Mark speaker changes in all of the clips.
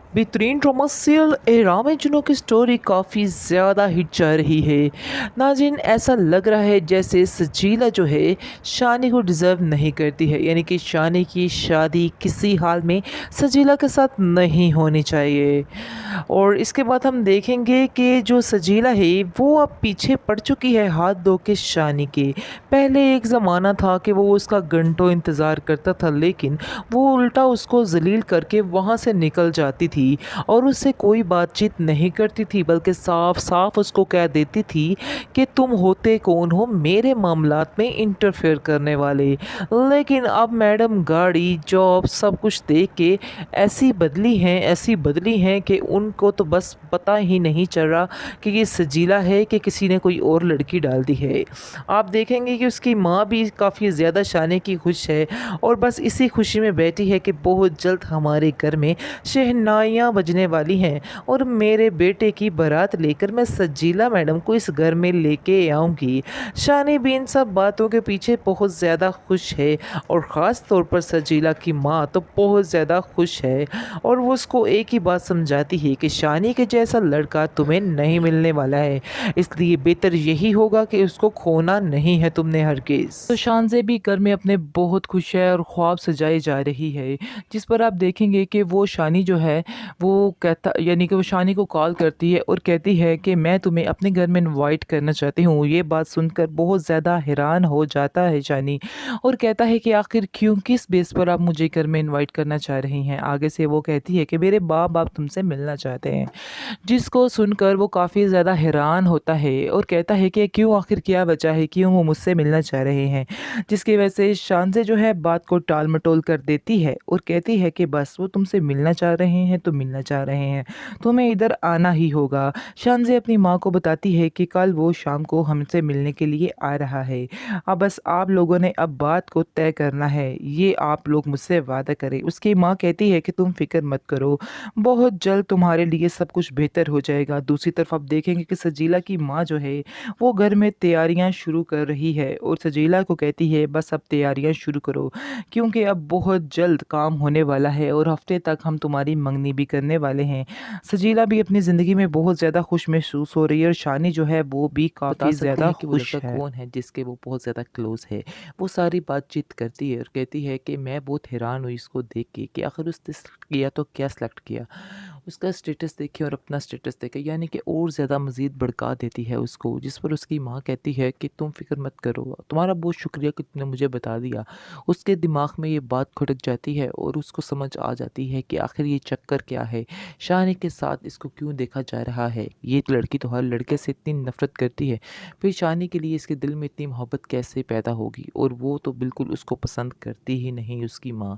Speaker 1: बेहतरीन drama serial ए Ram and Juno की स्टोरी काफ़ी ज़्यादा हिट जा रही है। नाज़रीन, ऐसा लग रहा है जैसे सजीला जो है शानी को डिज़र्व नहीं करती है, यानी कि शानी की शादी किसी हाल में सजीला के साथ नहीं होनी चाहिए। और इसके बाद हम देखेंगे कि जो सजीला है वो अब पीछे पड़ चुकी है हाथ धो के शानी के। पहले एक ज़माना था कि वो उसका घंटों इंतज़ार करता था, लेकिन वो उल्टा उसको ज़लील करके वहाँ से निकल जाती थी और उससे कोई बातचीत नहीं करती थी, बल्कि साफ-साफ उसको कह देती थी कि तुम होते कौन हो मेरे मामलात में इंटरफेयर करने वाले। लेकिन अब मैडम गाड़ी, जॉब सब कुछ देख के ऐसी बदली हैं कि उनको तो बस पता ही नहीं चल रहा कि ये सजीला है कि किसी ने कोई और लड़की डाल दी है। आप देखेंगे कि उसकी माँ भी काफ़ी ज़्यादा शानी की खुश है और बस इसी खुशी में बैठी है कि बहुत जल्द हमारे घर में शहनाइयाँ बजने वाली हैं और मेरे बेटे की बारात लेकर मैं सजीला मैडम को इस घर में लेके आऊँगी। शानी भी इन सब बातों के पीछे बहुत ज़्यादा खुश है और ख़ास तौर पर सजीला की माँ तो बहुत ज़्यादा खुश है और वो उसको एक ही बात समझाती है कि शानी के जैसा लड़का तुम्हें नहीं मिलने वाला है, इसलिए बेहतर यही होगा कि उसको खोना नहीं है तुमने हरगिज़। तो शानज़े भी घर में अपने बहुत खुश है और ख्वाब सजाई जा रही है, जिस पर आप देखेंगे कि वो शानी जो है वो कहता यानी कि वो शानी को कॉल करती है और कहती है कि मैं तुम्हें अपने घर में इनवाइट करना चाहती हूँ। ये बात सुनकर बहुत ज़्यादा हैरान हो जाता है शानी और कहता है कि आखिर क्यों, किस बेस पर आप मुझे घर में इनवाइट करना चाह रही हैं। आगे से वो कहती है कि मेरे बाप आप तुमसे मिलना चाहते हैं, जिसको सुनकर वो काफ़ी ज़्यादा हैरान होता है और कहता है कि क्यों, आखिर क्या वजह है, क्यों वो मुझसे मिलना चाह रहे हैं। जिसकी वजह से शानज़े जो है बात को टाल-मटोल कर देती है और कहती है कि बस वो तुमसे मिलना चाह रहे हैं तो मिलना चाह रहे हैं, तुम्हें इधर आना ही होगा। शानज़े अपनी माँ को बताती है कि कल वो शाम को हमसे मिलने के लिए आ रहा है। अब बस आप लोगों ने अब बात को तय करना है, ये आप लोग मुझसे वादा करें। उसकी माँ कहती है कि तुम फ़िक्र मत करो, बहुत जल्द तुम्हारे लिए सब कुछ बेहतर हो जाएगा। दूसरी तरफ आप देखेंगे कि सजीला की माँ जो है वो घर में तैयारियां शुरू कर रही है और सजीला को कहती है बस अब तैयारियां शुरू करो, क्योंकि अब बहुत जल्द काम होने वाला है और हफ्ते तक हम तुम्हारी मंगनी भी करने वाले हैं। सजीला भी अपनी ज़िंदगी में बहुत ज़्यादा खुश महसूस हो रही है और शानी जो है वो भी
Speaker 2: बता
Speaker 1: काफ़ी
Speaker 2: सकते
Speaker 1: ज़्यादा
Speaker 2: हैं कि वो
Speaker 1: खुश
Speaker 2: लड़का
Speaker 1: है।
Speaker 2: कौन है जिसके वो बहुत ज़्यादा क्लोज़ है। वो सारी बातचीत करती है और कहती है कि मैं बहुत हैरान हुई इसको देख के कि आखिर उसने सेलेक्ट किया तो क्या सेलेक्ट किया। उसका स्टेटस देखे और अपना स्टेटस देखे, यानी कि और ज़्यादा मज़ीद भड़का देती है उसको, जिस पर उसकी माँ कहती है कि तुम फ़िक्र मत करो, तुम्हारा बहुत शुक्रिया कि तुमने मुझे बता दिया। उसके दिमाग में ये बात खटक जाती है और उसको समझ आ जाती है कि आखिर ये चक्कर क्या है, शानी के साथ इसको क्यों देखा जा रहा है। ये लड़की तो हर लड़के से इतनी नफ़रत करती है, फिर शानी के लिए इसके दिल में इतनी मोहब्बत कैसे पैदा होगी, और वो तो बिल्कुल उसको पसंद करती ही नहीं उसकी माँ,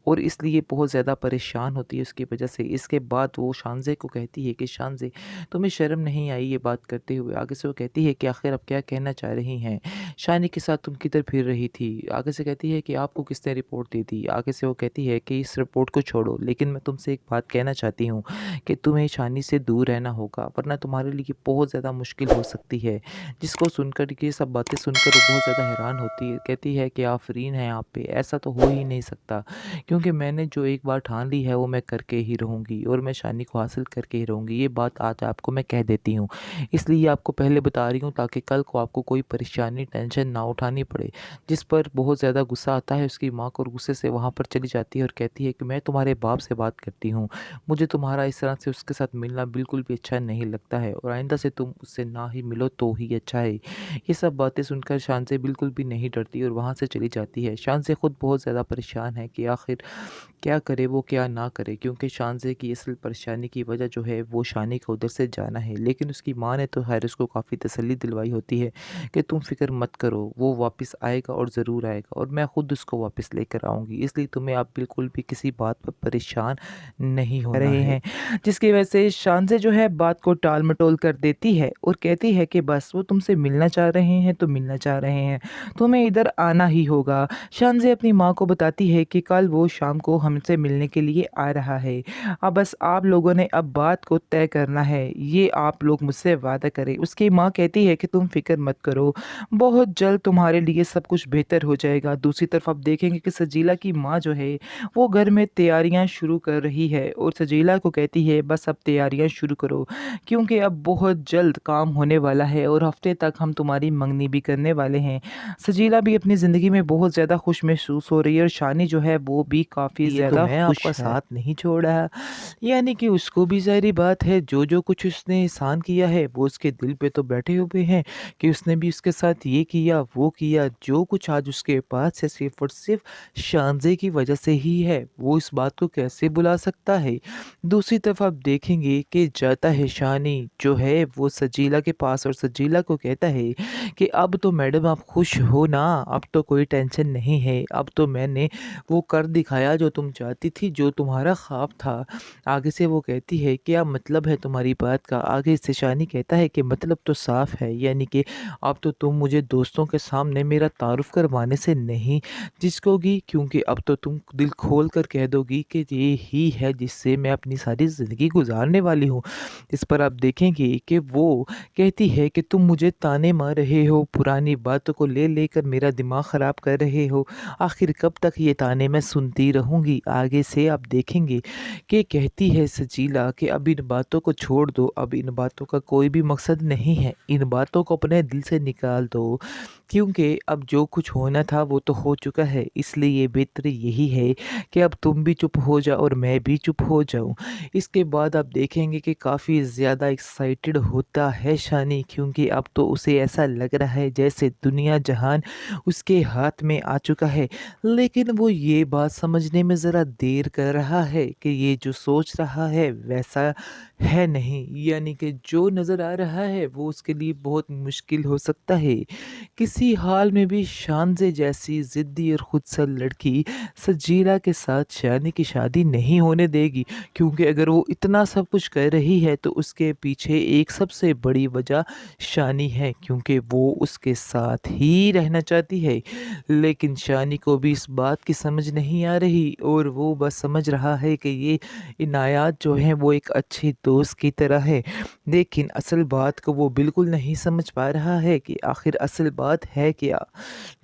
Speaker 2: और इसलिए बहुत ज़्यादा परेशान होती है उसकी वजह से। इसके बाद वो शानज़े को कहती है कि शानज़े, तुम्हें शर्म नहीं आई ये बात करते हुए। आगे से वो कहती है कि आखिर आप क्या कहना चाह रही हैं, शानी के साथ तुम किधर फिर रही थी। आगे से कहती है कि आपको किसने रिपोर्ट दी थी। आगे से वो कहती है कि इस रिपोर्ट को छोड़ो, लेकिन मैं तुमसे एक बात कहना चाहती हूँ कि तुम्हें शानी से दूर रहना होगा, वरना तुम्हारे लिए बहुत ज़्यादा मुश्किल हो सकती है। जिसको सुनकर, ये सब बातें सुनकर वो बहुत ज़्यादा हैरान होती है। कहती है कि आफ़रीन है आप पे, ऐसा तो हो ही नहीं सकता, क्योंकि मैंने जो एक बार ठान ली है वो मैं करके ही रहूँगी और मैं शानी को हासिल करके ही रहूँगी। ये बात आज आपको मैं कह देती हूँ, इसलिए आपको पहले बता रही हूँ ताकि कल को आपको कोई परेशानी, टेंशन ना उठानी पड़े। जिस पर बहुत ज़्यादा गुस्सा आता है उसकी माँ को और गुस्से से वहाँ पर चली जाती है और कहती है कि मैं तुम्हारे बाप से बात करती हूँ, मुझे तुम्हारा इस तरह से उसके साथ मिलना बिल्कुल भी अच्छा नहीं लगता है और आइंदा से तुम उससे ना ही मिलो तो ही अच्छा है। ये सब बातें सुनकर शानज़े बिल्कुल भी नहीं डरती और वहाँ से चली जाती है। शानज़े खुद बहुत ज़्यादा परेशान है कि आखिर क्या करे वो, क्या ना करे, क्योंकि शानज़े की असल परेशानी की वजह जो है वो शानी का उधर से जाना है। लेकिन उसकी माँ ने तो खैर उसको काफ़ी तसल्ली दिलवाई होती है कि तुम फ़िक्र मत करो, वो वापस आएगा और ज़रूर आएगा और मैं खुद उसको वापस लेकर आऊँगी, इसलिए तुम्हें आप बिल्कुल भी किसी बात पर परेशान नहीं होना
Speaker 1: रहे
Speaker 2: है।
Speaker 1: हैं, जिसकी वजह से शानज़े जो है बात को टाल-मटोल कर देती है और कहती है कि बस वो तुमसे मिलना चाह रहे हैं तो मिलना चाह रहे हैं, तुम्हें इधर आना ही होगा। शानज़े अपनी माँ को बताती है कि कल वो शाम को हमसे मिलने के लिए आ रहा है। अब बस आप लोगों ने अब बात को तय करना है, ये आप लोग मुझसे वादा करें। उसकी माँ कहती है कि तुम फ़िक्र मत करो, बहुत जल्द तुम्हारे लिए सब कुछ बेहतर हो जाएगा। दूसरी तरफ आप देखेंगे कि सजीला की माँ जो है, वो घर में तैयारियाँ शुरू कर रही है और सजीला को कहती है बस अब तैयारियाँ शुरू करो, क्योंकि अब बहुत जल्द काम होने वाला है और हफ़्ते तक हम तुम्हारी मंगनी भी करने वाले हैं। सजीला भी अपनी ज़िंदगी में बहुत ज़्यादा खुश महसूस हो रही है और शानी जो है वो भी काफ़ी
Speaker 2: ये तो
Speaker 1: ज़्यादा
Speaker 2: मैं आपका
Speaker 1: खुश है।
Speaker 2: साथ नहीं छोड़ा। यानी कि उसको भी ज़ाहिर-सी बात है जो कुछ उसने एहसान किया है वो उसके दिल पे तो बैठे हुए हैं कि उसने भी उसके साथ ये किया, वो किया। जो कुछ आज उसके पास है सिर्फ़ और सिर्फ़ शानज़े की वज़ह से ही है। वो इस बात को कैसे भुला सकता है? दूसरी तरफ आप देखेंगे कि जाता है शानी जो है वो सजीला के पास और सजीला को कहता है कि अब तो मैडम आप खुश हो ना, अब तो कोई टेंशन नहीं है। अब तो मैंने वो कर दिखाया जो तुम चाहती थी, जो तुम्हारा ख्वाब था। आगे से वो कहती है क्या मतलब है तुम्हारी बात का? आगे से शानी कहता है कि मतलब तो साफ़ है, यानी कि अब तो तुम मुझे दोस्तों के सामने मेरा तारुफ़ करवाने से नहीं झिझकोगी, क्योंकि अब तो तुम दिल खोल कर कह दोगी कि ये ही है जिससे मैं अपनी सारी ज़िंदगी गुज़ारने वाली हूँ। इस पर आप देखेंगे कि वो कहती है कि तुम मुझे ताने मार रहे हो, पुरानी बातों को ले लेकर मेरा दिमाग ख़राब कर रहे हो। आखिर कब तक ये ताने मैं सुनती रहूँगी? आगे से आप देखेंगे कि कहती है सजीला कि अब इन बातों को छोड़ दो, अब इन बातों का कोई भी मकसद नहीं है। इन बातों को अपने दिल से निकाल दो, क्योंकि अब जो कुछ होना था वो तो हो चुका है। इसलिए बेहतर यही है कि अब तुम भी चुप हो जाओ और मैं भी चुप हो जाऊँ। इसके बाद आप देखेंगे कि काफ़ी ज़्यादा एक्साइटेड होता है शानी, क्योंकि अब तो उसे ऐसा लग रहा है जैसे दुनिया जहान उसके हाथ में आ चुका है। लेकिन वो ये बात समझने में ज़रा देर कर रहा है कि ये जो सोच रहा है वैसा है नहीं, यानी कि जो नज़र आ रहा है वो उसके लिए बहुत मुश्किल हो सकता है। किसी हाल में भी शानज़े जैसी ज़िद्दी और खुदसर लड़की सजीला के साथ शानी की शादी नहीं होने देगी, क्योंकि अगर वो इतना सब कुछ कर रही है तो उसके पीछे एक सबसे बड़ी वजह शानी है, क्योंकि वो उसके साथ ही रहना चाहती है। लेकिन शानी को भी इस बात की समझ नहीं आ रही और वो बस समझ रहा है कि ये इनायत जो है वो एक अच्छे दोस्त की तरह है। लेकिन असल बात को वो बिल्कुल नहीं समझ पा रहा है कि आखिर असल बात है क्या।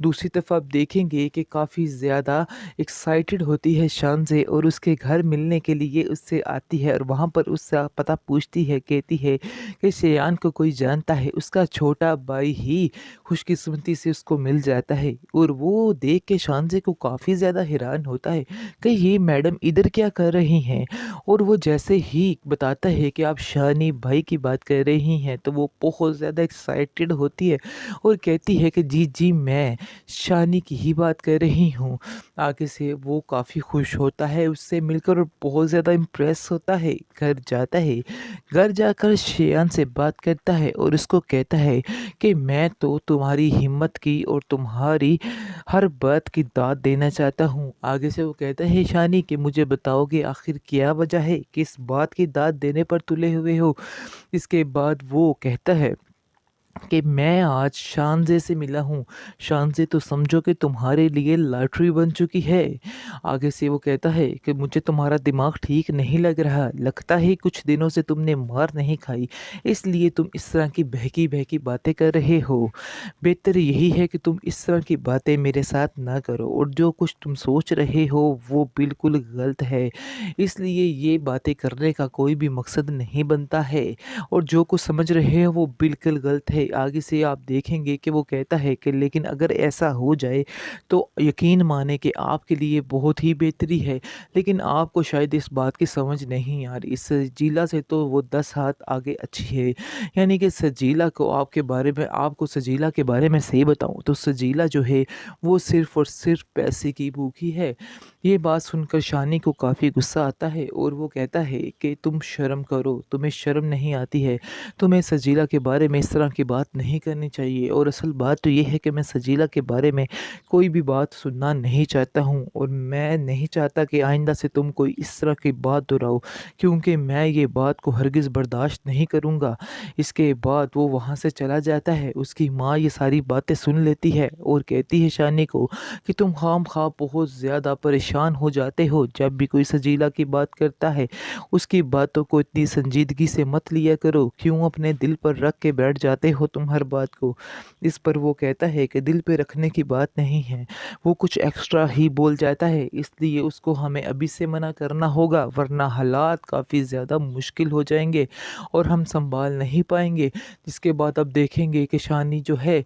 Speaker 2: दूसरी तरफ आप देखेंगे कि काफ़ी ज़्यादा एक्साइटेड होती है शानज़े और उसके घर मिलने के लिए उससे आती है और वहाँ पर उससे पता पूछती है, कहती है कि शेयान को कोई जानता है। उसका छोटा भाई ही खुशकिस्मती से उसको मिल जाता है और वो देख के शानज़े को काफ़ी ज़्यादा हैरान होता है कि ये मैडम इधर क्या कर रही हैं। और वो जैसे ही बताता है कि आप शानी भाई की बात कर रही हैं तो वो बहुत ज़्यादा एक्साइटेड होती है और कहती है कि जी जी मैं शानी की ही बात कर रही हूँ। आगे से वो काफ़ी खुश होता है उससे मिलकर और बहुत ज़्यादा इम्प्रेस होता है। घर जाता है, घर जाकर शेयान से बात करता है और उसको कहता है कि मैं तो तुम्हारी हिम्मत की और तुम्हारी हर बात की दाद देना चाहता हूँ। आगे से वो कहता है शानी कि मुझे बताओगे आखिर क्या वजह है, किस बात की दाद देने पर तुले हुए हो। इसके बाद वो कहता है कि मैं आज शानज़े से मिला हूँ। शानज़े तो समझो कि तुम्हारे लिए लॉटरी बन चुकी है। आगे से वो कहता है कि मुझे तुम्हारा दिमाग ठीक नहीं लग रहा। लगता है कुछ दिनों से तुमने मार नहीं खाई, इसलिए तुम इस तरह की बहकी-बहकी बातें कर रहे हो। बेहतर यही है कि तुम इस तरह की बातें मेरे साथ ना करो और जो कुछ तुम सोच रहे हो वो बिल्कुल गलत है। इसलिए ये बातें करने का कोई भी मकसद नहीं बनता है और जो कुछ समझ रहे हो वो बिल्कुल गलत है। आगे से आप देखेंगे कि वो कहता है कि लेकिन अगर ऐसा हो जाए तो यकीन माने कि आपके लिए बहुत ही बेहतरी है, लेकिन आपको शायद इस बात की समझ नहीं आ रही। इस सजीला से तो वो 10 हाथ आगे अच्छी है। यानी कि सजीला को आपके बारे में आपको सजीला के बारे में सही बताऊँ तो सजीला जो है वो सिर्फ़ और सिर्फ़ पैसे की भूखी है। ये बात सुनकर शानी को काफ़ी गुस्सा आता है और वो कहता है कि तुम शर्म करो, तुम्हें शर्म नहीं आती है। तुम्हें सजीला के बारे में इस तरह की बात नहीं करनी चाहिए और असल बात तो ये है कि मैं सजीला के बारे में कोई भी बात सुनना नहीं चाहता हूँ और मैं नहीं चाहता कि आइंदा से तुम कोई इस तरह की बात दोहराओ, क्योंकि मैं ये बात को हरगिज़ बर्दाश्त नहीं करूँगा। इसके बाद वो वहाँ से चला जाता है। उसकी माँ ये सारी बातें सुन लेती है और कहती है शानी को कि तुम खामखा बहुत ज़्यादा परेशान परेशान हो जाते हो जब भी कोई सजीला की बात करता है। उसकी बातों को इतनी संजीदगी से मत लिया करो, क्यों अपने दिल पर रख के बैठ जाते हो तुम हर बात को। इस पर वो कहता है कि दिल पे रखने की बात नहीं है, वो कुछ एक्स्ट्रा ही बोल जाता है, इसलिए उसको हमें अभी से मना करना होगा, वरना हालात काफ़ी ज़्यादा मुश्किल हो जाएंगे और हम संभाल नहीं पाएंगे। जिसके बाद अब देखेंगे कि शानी जो है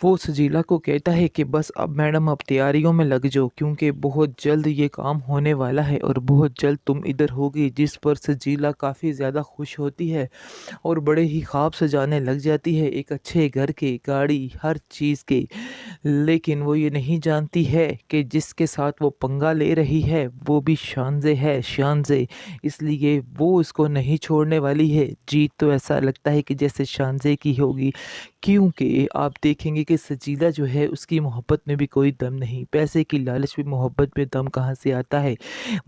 Speaker 2: वो सजीला को कहता है कि बस अब मैडम आप तैयारियों में लग जाओ, क्योंकि बहुत जल्द ये काम होने वाला है और बहुत जल्द तुम इधर होगी। जिस पर सजीला काफ़ी ज़्यादा खुश होती है और बड़े ही ख्वाब सजाने लग जाती है, एक अच्छे घर के, गाड़ी, हर चीज़ के। लेकिन वो ये नहीं जानती है कि जिसके साथ वो पंगा ले रही है वो भी शानज़े है, शानज़े। इसलिए वो उसको नहीं छोड़ने वाली है। जीत तो ऐसा लगता है कि जैसे शानज़े की होगी, क्योंकि आप देखेंगे कि सजीला जो है उसकी मोहब्बत में भी कोई दम नहीं। पैसे की लालच में मोहब्बत में दम कहाँ से आता है?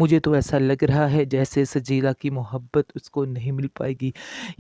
Speaker 2: मुझे तो ऐसा लग रहा है जैसे सजीला की मोहब्बत उसको नहीं मिल पाएगी,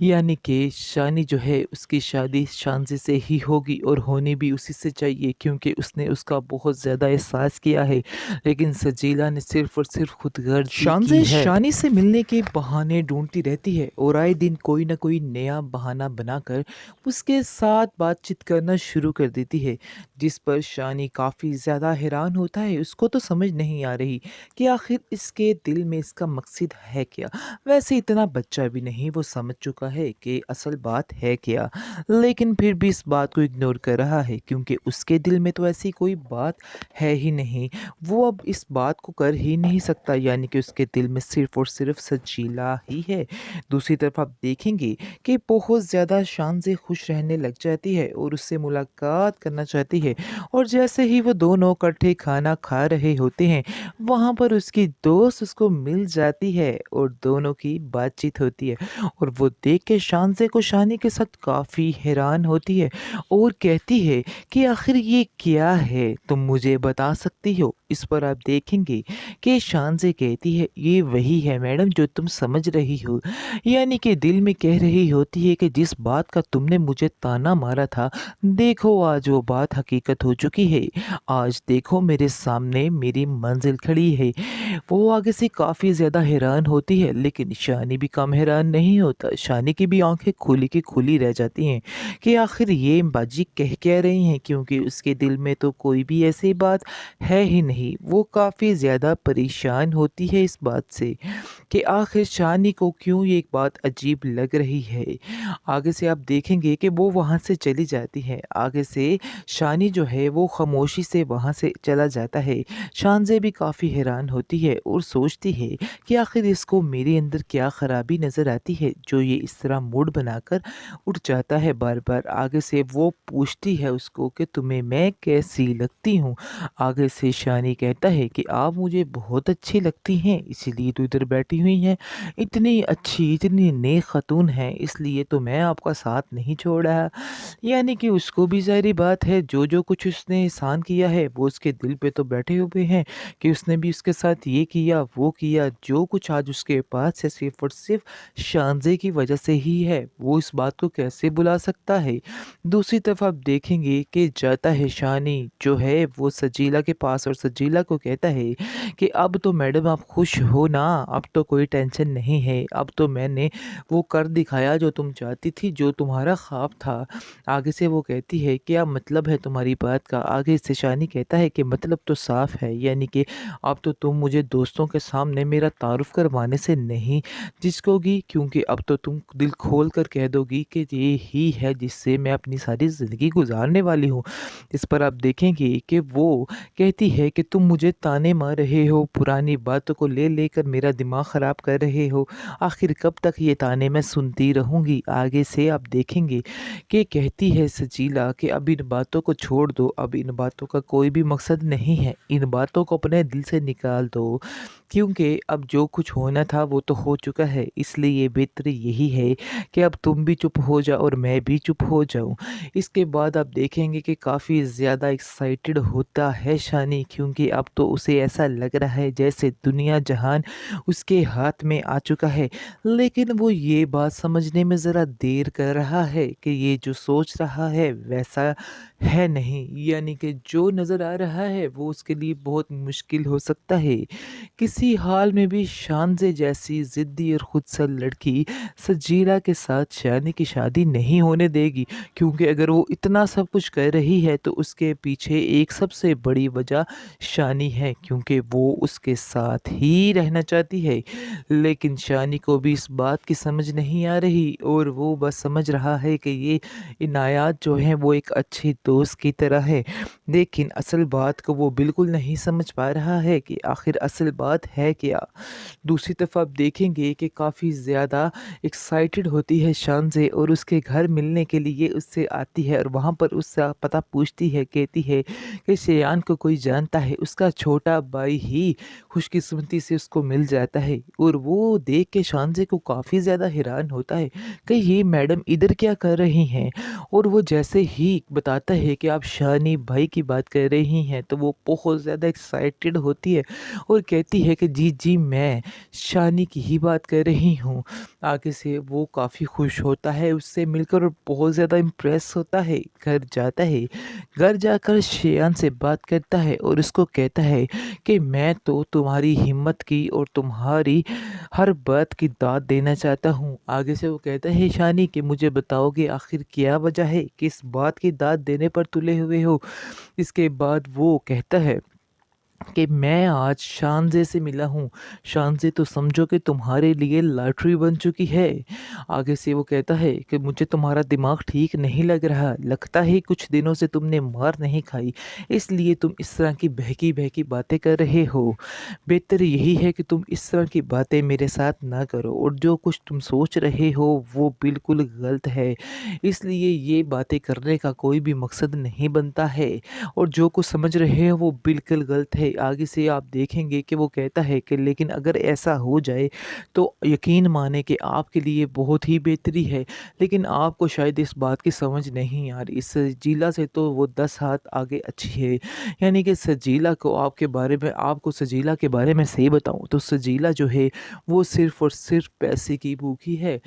Speaker 2: यानी कि शानी जो है उसकी शादी शानज़ी से ही होगी और होनी भी उसी से चाहिए, क्योंकि उसने उसका बहुत ज़्यादा एहसास किया है। लेकिन सजीला ने सिर्फ़ और सिर्फ़ खुदगर्ज़ी की
Speaker 1: शानज़े
Speaker 2: है।
Speaker 1: शानी से मिलने के बहाने ढूँढती रहती है और आए दिन कोई न कोई नया बहाना बनाकर उसके साथ बातचीत करना शुरू कर देती है, जिस पर शानी काफ़ी ज़्यादा हैरान होता है। उसको तो समझ नहीं आ रही कि आखिर इसके दिल में इसका मकसद है क्या? वैसे इतना बच्चा भी नहीं, वो समझ चुका है कि असल बात है क्या, लेकिन फिर भी इस बात को इग्नोर कर रहा है, क्योंकि उसके दिल में तो ऐसी कोई बात है ही नहीं। वो अब इस बात को कर ही नहीं सकता, यानी कि उसके दिल में सिर्फ़ और सिर्फ़ सजीला ही है। दूसरी तरफ आप देखेंगे कि बहुत ज़्यादा शान से खुश रहने लग जाती है और उससे मुलाकात करना चाहती है, और जैसे ही वो दोनों इकट्ठे खाना खा रहे होते हैं, वहाँ पर उसकी दोस्त उसको मिल जाती है और दोनों की बातचीत होती है। और वो देख के शानज़े को शानी के साथ काफ़ी हैरान होती है और कहती है कि आखिर ये क्या है, तुम मुझे बता सकती हो? इस पर आप देखेंगे कि शानज़े कहती है, ये वही है मैडम जो तुम समझ रही हो, यानी कि दिल में कह रही होती है कि जिस बात का तुमने मुझे ताना मारा था, देखो आज वो बात हकीकत हो चुकी है। आज देखो मेरे सामने मेरी मंजिल खड़ी है। वो आगे से काफ़ी ज़्यादा हैरान होती है, लेकिन शानी भी कम हैरान नहीं होता। शानी की भी आंखें खुली की खुली रह जाती हैं कि आखिर ये बाजी कह क्या रही हैं, क्योंकि उसके दिल में तो कोई भी ऐसी बात है ही नहीं। वो काफ़ी ज़्यादा परेशान होती है इस बात से कि आखिर शानी को क्यों ये एक बात अजीब लग रही है। आगे से आप देखेंगे कि वो वहाँ से चली जाती है। आगे से शानी जो है वो खामोशी से वहाँ से चला जाता है। शानज़े भी काफ़ी हैरान होती है और सोचती है कि आखिर इसको मेरे अंदर क्या ख़राबी नज़र आती है जो ये इस तरह मूड बनाकर उठ जाता है बार बार। आगे से वो पूछती है उसको कि तुम्हें मैं कैसी लगती हूँ। आगे से शानी कहता है कि आप मुझे बहुत अच्छी लगती हैं, इसीलिए तो इधर बैठी हुई हैं। इतनी अच्छी, इतनी नेक खातून हैं, इसलिए तो मैं आपका साथ नहीं छोड़ रहा। यानी कि उसको भी ज़ाहिर बात है, जो कुछ उसने एहसान किया है वो उसके दिल पे तो बैठे हुए हैं कि उसने भी उसके साथ ये किया, वो किया। जो कुछ आज उसके पास है सिर्फ़ और सिर्फ़ शानज़े की वजह से ही है। वो इस बात को कैसे भुला सकता है? दूसरी तरफ आप देखेंगे कि जाता है शानी जो है वो सजीला के पास और सजीला को कहता है कि अब तो मैडम आप खुश हो ना, अब तो कोई टेंशन नहीं है, अब तो मैंने वो कर दिखाया जो तुम चाहती थी, जो तुम्हारा ख्वाब था। आगे से वो कहती है क्या मतलब है तुम्हारी बात का? आगे से शानी कहता है कि मतलब तो साफ है, यानी कि अब तो तुम मुझे दोस्तों के सामने मेरा तारुफ करवाने से नहीं झिझकोगी, क्योंकि अब तो तुम दिल खोल कर कह दोगी कि ये ही है जिससे मैं अपनी सारी ज़िंदगी गुजारने वाली हूँ। इस पर आप देखेंगे कि वो कहती है कि तुम मुझे ताने मार रहे हो, पुरानी बातों को ले लेकर मेरा दिमाग ख़राब कर रहे हो। आखिर कब तक ये ताने मैं सुनती रहूँगी? आगे से आप देखेंगे कि कहती है सजीला कि अब इन बातों को छोड़ दो, अब इन बातों का कोई भी मकसद नहीं है। इन बातों को अपने दिल से निकाल दो
Speaker 2: क्योंकि अब जो कुछ होना था वो तो हो चुका है, इसलिए बेहतर यही है कि अब तुम भी चुप हो जाओ और मैं भी चुप हो जाऊँ। इसके बाद आप देखेंगे कि काफ़ी ज़्यादा एक्साइटेड होता है शानी, क्योंकि अब तो उसे ऐसा लग रहा है जैसे दुनिया जहान उसके हाथ में आ चुका है। लेकिन वो ये बात समझने में ज़रा देर कर रहा है कि ये जो सोच रहा है वैसा है नहीं, यानी कि जो नज़र आ रहा है वो उसके लिए बहुत मुश्किल हो सकता है। किसी हाल में भी शानज़े जैसी ज़िद्दी और खुदसर लड़की सजीला के साथ शानी की शादी नहीं होने देगी, क्योंकि अगर वो इतना सब कुछ कर रही है तो उसके पीछे एक सबसे बड़ी वजह शानी है, क्योंकि वो उसके साथ ही रहना चाहती है। लेकिन शानी को भी इस बात की समझ नहीं आ रही और वो बस समझ रहा है कि ये इनायत जो है वो एक अच्छे दोस्त की तरह है। लेकिन असल बात को वो बिल्कुल नहीं समझ पा रहा है कि आखिर असल बात है क्या। दूसरी तरफ आप देखेंगे कि काफ़ी ज़्यादा एक्साइटेड होती है शानज़े और उसके घर मिलने के लिए उससे आती है और वहाँ पर उसका पता पूछती है, कहती है कि शेयान को कोई जानता है। उसका छोटा भाई ही खुशकिस्मती से उसको मिल जाता है और वो देख के शानज़े को काफ़ी ज़्यादा हैरान होता है कि ये मैडम इधर क्या कर रही हैं। और वो जैसे ही बताता है कि आप शानी भाई की बात कर रही हैं तो वो बहुत ज़्यादा एक्साइटेड होती है और कहती है कि जी जी मैं शानी की ही बात कर रही हूँ। आगे से वो काफ़ी खुश होता है उससे मिलकर और बहुत ज़्यादा इम्प्रेस होता है। घर जाता है, घर जाकर शेयान से बात करता है और उसको कहता है कि मैं तो तुम्हारी हिम्मत की और तुम्हारी हर बात की दाद देना चाहता हूँ। आगे से वो कहता है शानी कि मुझे बताओगे आखिर क्या वजह है, किस बात की दाद देने पर तुले हुए हो। इसके बाद वो कहता है कि मैं आज शानज़े से मिला हूँ। शानज़े तो समझो कि तुम्हारे लिए लॉटरी बन चुकी है। आगे से वो कहता है कि मुझे तुम्हारा दिमाग ठीक नहीं लग रहा। लगता है कुछ दिनों से तुमने मार नहीं खाई, इसलिए तुम इस तरह की बहकी-बहकी बातें कर रहे हो। बेहतर यही है कि तुम इस तरह की बातें मेरे साथ ना करो और जो कुछ तुम सोच रहे हो वो बिल्कुल गलत है। इसलिए ये बातें करने का कोई भी मकसद नहीं बनता है और जो कुछ समझ रहे हो वो बिल्कुल गलत है। आगे से आप देखेंगे कि वो कहता है कि लेकिन अगर ऐसा हो जाए तो यकीन माने कि आपके लिए बहुत ही बेहतरी है, लेकिन आपको शायद इस बात की समझ नहीं आ रही। सजीला से तो वो 10 हाथ आगे अच्छी है। यानी कि सजीला को आपके बारे में आपको सजीला के बारे में सही बताऊँ तो सजीला जो है वो सिर्फ़ और सिर्फ़ पैसे की भूखी है।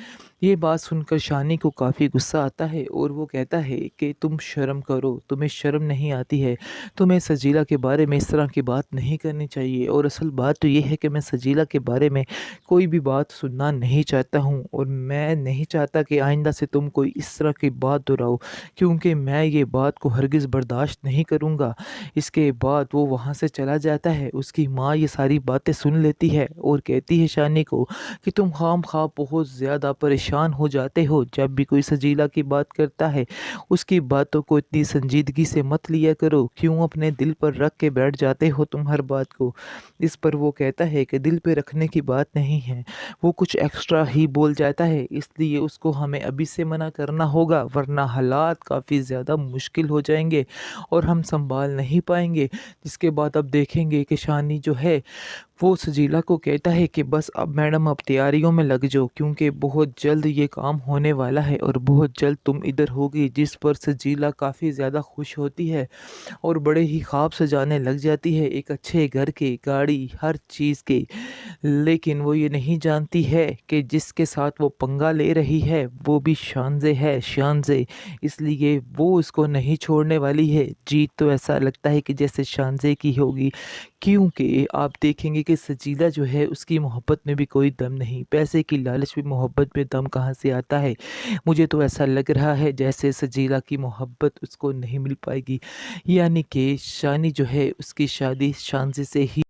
Speaker 2: ये बात सुनकर शानी को काफ़ी गुस्सा आता है और वो कहता है कि तुम शर्म करो, तुम्हें शर्म नहीं आती है। तुम्हें सजीला के बारे में इस तरह की बात नहीं करनी चाहिए और असल बात तो ये है कि मैं सजीला के बारे में कोई भी बात सुनना नहीं चाहता हूँ और मैं नहीं चाहता कि आइंदा से तुम कोई इस तरह की बात दोहराओ, क्योंकि मैं ये बात को हरगिज़ बर्दाश्त नहीं करूँगा। इसके बाद वो वहाँ से चला जाता है। उसकी माँ ये सारी बातें सुन लेती है और कहती है शानी को कि तुम खामखा बहुत ज़्यादा परेशान हो जाते हो जब भी कोई सजीला की बात करता है। उसकी बातों को इतनी संजीदगी से मत लिया करो, क्यों अपने दिल पर रख के बैठ जाते हो तुम हर बात को। इस पर वो कहता है कि दिल पे रखने की बात नहीं है, वो कुछ एक्स्ट्रा ही बोल जाता है, इसलिए उसको हमें अभी से मना करना होगा वरना हालात काफ़ी ज़्यादा मुश्किल हो जाएंगे और हम संभाल नहीं पाएंगे। जिसके बाद अब देखेंगे कि शानी जो है वो सजीला को कहता है कि बस अब मैडम आप तैयारियों में लग जाओ, क्योंकि बहुत जल्द ये काम होने वाला है और बहुत जल्द तुम इधर होगी। जिस पर सजीला काफ़ी ज़्यादा खुश होती है और बड़े ही ख्वाब सजाने लग जाती है एक अच्छे घर के, गाड़ी, हर चीज़ के। लेकिन वो ये नहीं जानती है कि जिसके साथ वो पंगा ले रही है वो भी शानज़े है, शानज़े। इसलिए वो उसको नहीं छोड़ने वाली है। जीत तो ऐसा लगता है कि जैसे शानज़े की होगी, क्योंकि आप देखेंगे कि सजीला जो है उसकी मोहब्बत में भी कोई दम नहीं। पैसे की लालच में मोहब्बत में दम कहाँ से आता है। मुझे तो ऐसा लग रहा है जैसे सजीला की मोहब्बत उसको नहीं मिल पाएगी, यानी कि शानी जो है उसकी शादी शानज़े से ही